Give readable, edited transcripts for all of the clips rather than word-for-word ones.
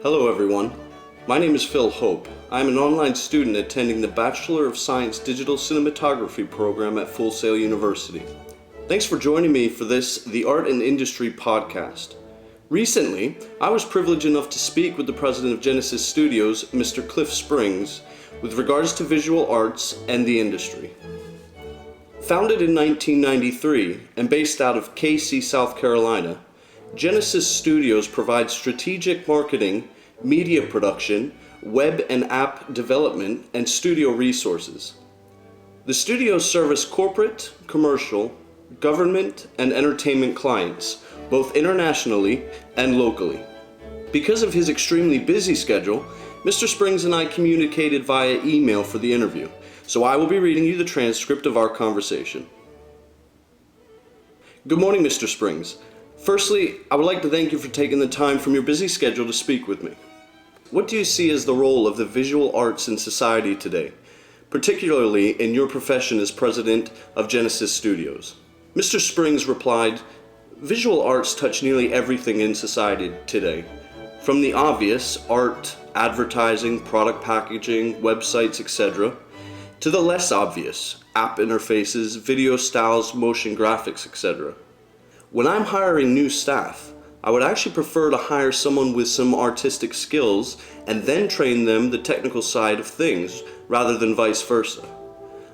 Hello everyone, my name is Phil Hope. I am an online student attending the Bachelor of Science Digital Cinematography program at Fullsail University. Thanks for joining me for this The Art and Industry podcast. Recently, I was privileged enough to speak with the president of Genesis Studios, Mr. Cliff Springs, with regards to visual arts and the industry. Founded in 1993 and based out of Casey, South Carolina, Genesis Studios provides strategic marketing, media production, web and app development, and studio resources. The studios service corporate, commercial, government, and entertainment clients, both internationally and locally. Because of his extremely busy schedule, Mr. Springs and I communicated via email for the interview, so I will be reading you the transcript of our conversation. Good morning, Mr. Springs. Firstly, I would like to thank you for taking the time from your busy schedule to speak with me. What do you see as the role of the visual arts in society today, particularly in your profession as president of Genesis Studios? Mr. Springs replied, "Visual arts touch nearly everything in society today, from the obvious, art, advertising, product packaging, websites, etc., to the less obvious, app interfaces, video styles, motion graphics, etc. When I'm hiring new staff, I would actually prefer to hire someone with some artistic skills and then train them the technical side of things, rather than vice versa.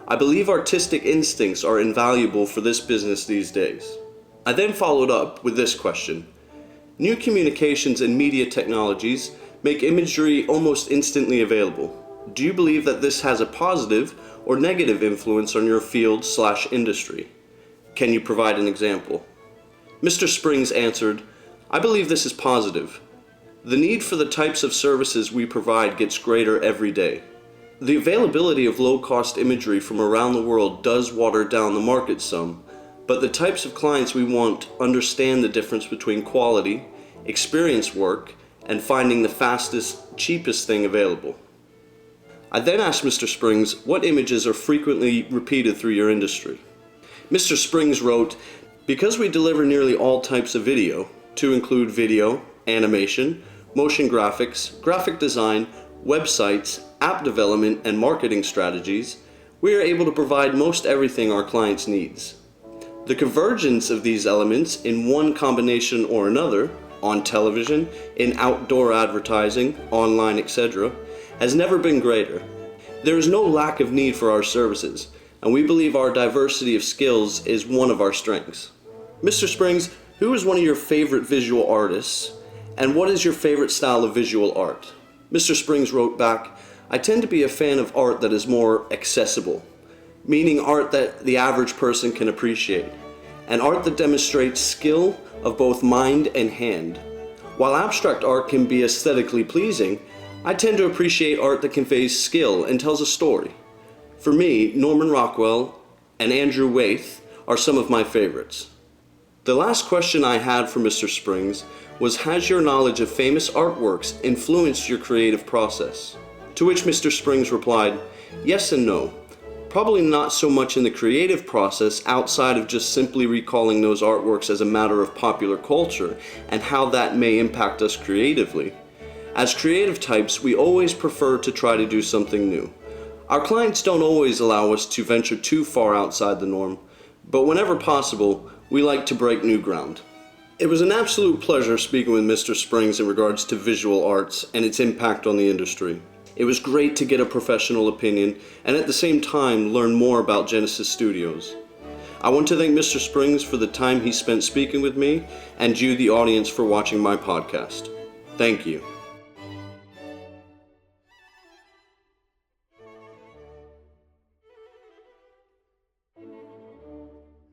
I believe artistic instincts are invaluable for this business these days." I then followed up with this question. New communications and media technologies make imagery almost instantly available. Do you believe that this has a positive or negative influence on your field/industry? Can you provide an example? Mr. Springs answered, "I believe this is positive. The need for the types of services we provide gets greater every day. The availability of low-cost imagery from around the world does water down the market some, but the types of clients we want understand the difference between quality, experience work, and finding the fastest, cheapest thing available." I then asked Mr. Springs what images are frequently repeated through your industry. Mr. Springs wrote, "Because we deliver nearly all types of video, to include video, animation, motion graphics, graphic design, websites, app development, and marketing strategies, we are able to provide most everything our clients needs. The convergence of these elements in one combination or another, on television, in outdoor advertising, online, etc., has never been greater. There is no lack of need for our services, and we believe our diversity of skills is one of our strengths." Mr. Springs, who is one of your favorite visual artists, and what is your favorite style of visual art? Mr. Springs wrote back, "I tend to be a fan of art that is more accessible, meaning art that the average person can appreciate, and art that demonstrates skill of both mind and hand. While abstract art can be aesthetically pleasing, I tend to appreciate art that conveys skill and tells a story. For me, Norman Rockwell and Andrew Waith are some of my favorites." The last question I had for Mr. Springs was, has your knowledge of famous artworks influenced your creative process? To which Mr. Springs replied, "Yes and no. Probably not so much in the creative process outside of just simply recalling those artworks as a matter of popular culture and how that may impact us creatively. As creative types, we always prefer to try to do something new. Our clients don't always allow us to venture too far outside the norm, but whenever possible, we like to break new ground." It was an absolute pleasure speaking with Mr. Springs in regards to visual arts and its impact on the industry. It was great to get a professional opinion and at the same time learn more about Genesis Studios. I want to thank Mr. Springs for the time he spent speaking with me and you, the audience, for watching my podcast. Thank you.